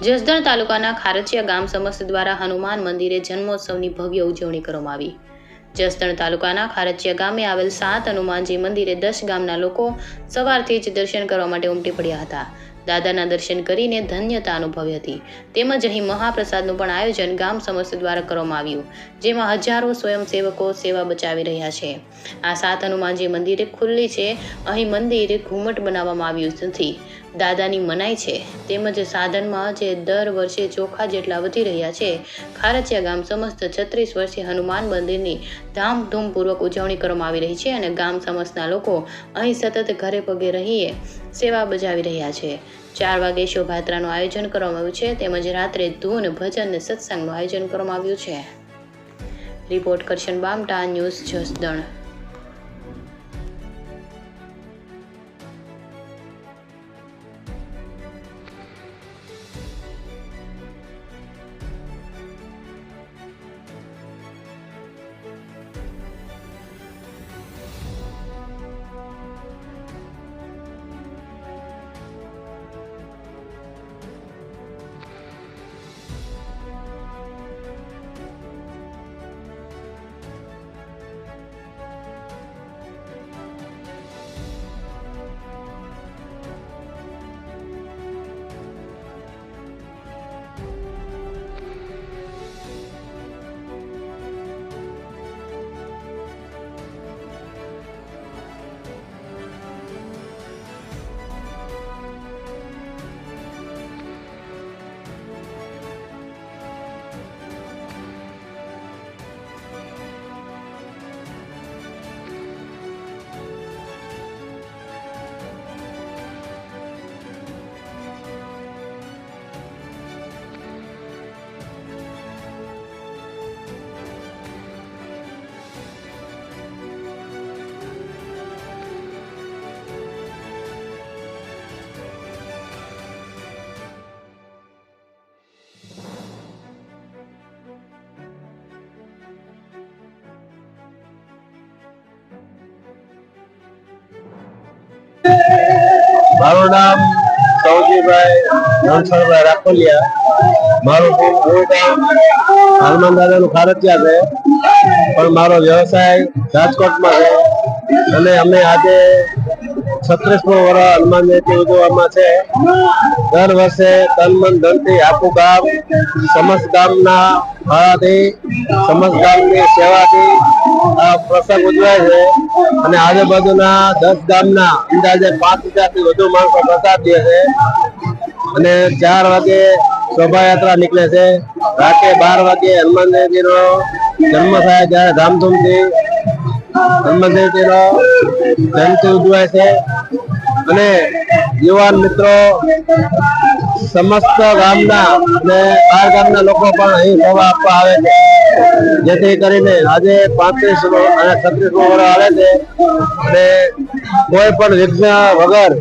જસદણ તાલુકાના ખારચિયા ગામ સમસ્ત દ્વારા હનુમાન મંદિરે જન્મોત્સવની ભવ્ય ઉજવણી કરવામાં આવી। જસદણ તાલુકાના ખારચિયા ગામે આવેલ 7 હનુમાનજી મંદિરે 10 ગામના લોકો સવારથી જ દર્શન કરવા માટે ઉમટી પડ્યા હતા। દાદાના દર્શન કરીને ધન્યતા અનુભવી હતી। તેમજ અહીં મહાપ્રસાદનું પણ આયોજન ગામ સમસ્ત દ્વારા કરવામાં આવ્યું, જેમાં હજારો સ્વયંસેવકો સેવા બચાવી રહ્યા છે। આ 7 હનુમાનજી મંદિરે ખુલ્લી છે। અહીં મંદિર ઘુમટ બનાવવામાં આવ્યું નથી। દાદાની મનાઈ છે, તેમજ સાધનમાં જે દર વર્ષે ચોખા જેટલા વધી રહ્યા છે। ખારચિયા ગામ સમસ્ત 36 વર્ષીય હનુમાન મંદિરની ધામધૂમપૂર્વક ઉજવણી કરવામાં આવી રહી છે અને ગામ સમસ્તના લોકો અહીં સતત ઘરે પગે રહીને સેવા બજાવી રહ્યા છે। 4 વાગે શોભાયાત્રાનું આયોજન કરવામાં આવ્યું છે, તેમજ રાત્રે ધૂન, ભજન અને સત્સંગનું આયોજન કરવામાં આવ્યું છે। Report Karshan Bamta, news Jasdan. મારું નામ સૌજીભાઈ રણછોડભાઈ રાખોલિયા। મારું મૂળ ગામ હનુમાન દાદાનું ખારચિયા છે, પણ મારો વ્યવસાય રાજકોટમાં છે અને અમે આજે 36મો વર્ષ હનુમાન જયંતિ ઉજવવામાં છે। દર વર્ષે તન મન ધનથી આખું ગામ સમસ્ત ગામના ફાળાથી, સમસ્ત ગામની સેવાથી આ પ્રસંગ ઉજવાય છે અને આજુબાજુના 10 ગામના અંદાજે 5000 થી વધુ માણસો પ્રસાદ દે છે અને 4 વાગે શોભાયાત્રા નીકળે છે। રાતે 12 વાગે હનુમાન જયંતિનો જન્મ થાય ત્યારે ધામધૂમથી હનુમાન જયંતિનો જયંતિ ઉજવાય છે અને યુવાન મિત્રો સમસ્ત ગામના અને 12 ગામના લોકો પણ અહીં સેવા આપવા આવે છે, જેથી કરીને આજે 35 અને 36મો વર્ષ આવે છે અને કોઈ પણ વિઘ્ન વગર,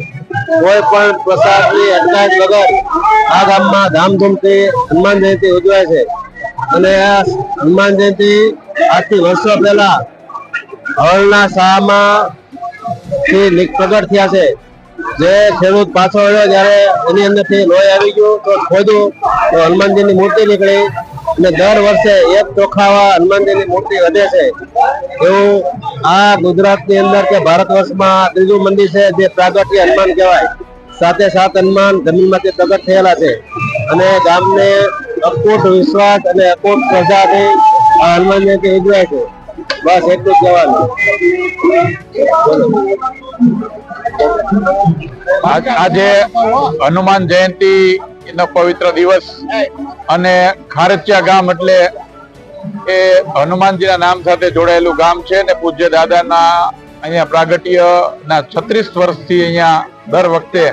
કોઈ પણ પ્રસાદની અટકાયત વગર આ ગામમાં ધામધૂમથી હનુમાન જયંતિ ઉજવાય છે અને આ હનુમાન જયંતિ આજથી વર્ષો પહેલા હવલના શાહમાં પ્રગટ થયા છે। જે ખેડૂત પાછો આવ્યો ત્યારે એની અંદરથી લોહી આવી ગયું તો ખોદ્યું તો હનુમાનજીની મૂર્તિ નીકળી અને દર વર્ષે 1 ચોખાવા હનુમાનજીની મૂર્તિ વધે છે। એવું આ ગુજરાતની અંદર કે ભારત વર્ષમાં 3જું મંદિર છે જે પ્રાગટ્ય હનુમાન કહેવાય। 7 હનુમાન જમીનમાંથી પ્રગટ થયેલા છે અને ગામને અકૂટ વિશ્વાસ અને અકૂટ શ્રદ્ધાથી આ હનુમાન જયંતિ ઉજવાય છે। બસ એટલું જ કહેવાનું। આજે હનુમાન જયંતિ નો પવિત્ર દિવસ અને ખારચિયા ગામ એટલે એ હનુમાનજીના નામ સાથે જોડાયેલું ગામ છે ને પૂજ્ય દાદાના અહીંયા પ્રાગટ્યના 36 વર્ષથી અહીંયા દર વખતે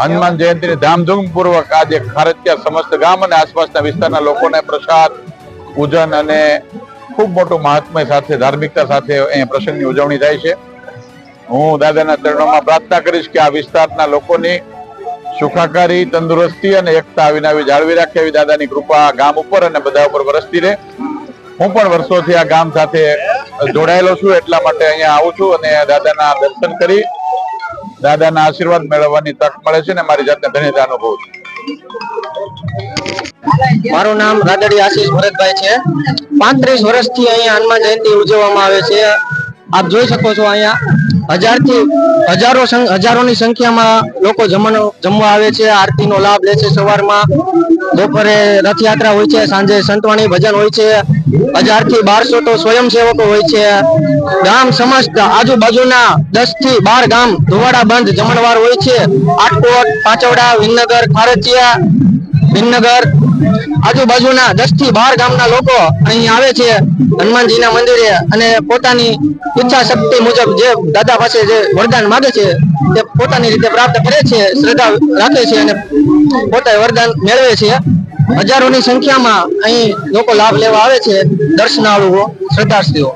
હનુમાન જયંતિની ધામધૂમ પૂર્વક આજે ખારચિયા સમસ્ત ગામ અને આસપાસના વિસ્તારના લોકોને પ્રસાદ, પૂજન અને ખૂબ મોટું મહાત્મ્ય સાથે, ધાર્મિકતા સાથે અહીંયા પ્રસંગની ઉજવણી થાય છે। હું દાદાના ચરણોમાં પ્રાર્થના કરીશ કે આ વિસ્તારના લોકોની સુખાકારી, તંદુરસ્તી અને એકતા આવીને આવી જાળવી રાખે એવી દાદાની કૃપા ગામ ઉપર અને બધા ઉપર વરસતી રહે। હું પણ વર્ષોથી આ ગામ સાથે જોડાયેલો છું, એટલા માટે અહીંયા આવું છું અને દાદાના દર્શન કરી દાદાના આશીર્વાદ મેળવવાની તક મળે છે ને મારી જાતને ધન્યતા અનુભવું છું। મારું નામ રાદડી આશીષ ભરતભાઈ છે. 35 વર્ષથી અહીંયા હનુમાન જયંતિ ઉજવવામાં આવે છે. આપ જોઈ શકો છો અહીંયા હજારોની સંખ્યામાં લોકો જમવા આવે છે. આરતીનો લાભ લે છે. સવારમાં બપોરે રથયાત્રા હોય છે, સાંજે સંતવાણી ભજન હોય છે. 1000 થી 1200 તો સ્વયંસેવકો હોય છે. ગામ સમાજ આજુબાજુના 10 થી 12 ગામ ધોવાડા બંધ જમણવાર હોય છે. આટકોટ, પાંચવડા, વિનગર, ખારચિયા, વિનગર આજુબાજુના 10 થી 12 ગામના લોકો અહીં આવે છે હનુમાનજીના મંદિરે અને પોતાની ઈચ્છા શક્તિ મુજબ જે દાદા પાસે જે વરદાન માંગે છે તે પોતાની રીતે પ્રાપ્ત કરે છે, શ્રદ્ધા રાખે છે અને પોતે વરદાન મેળવે છે. હજારોની સંખ્યામાં અહીં લોકો લાભ લેવા આવે છે, દર્શનાળુઓ, શ્રદ્ધાળુઓ.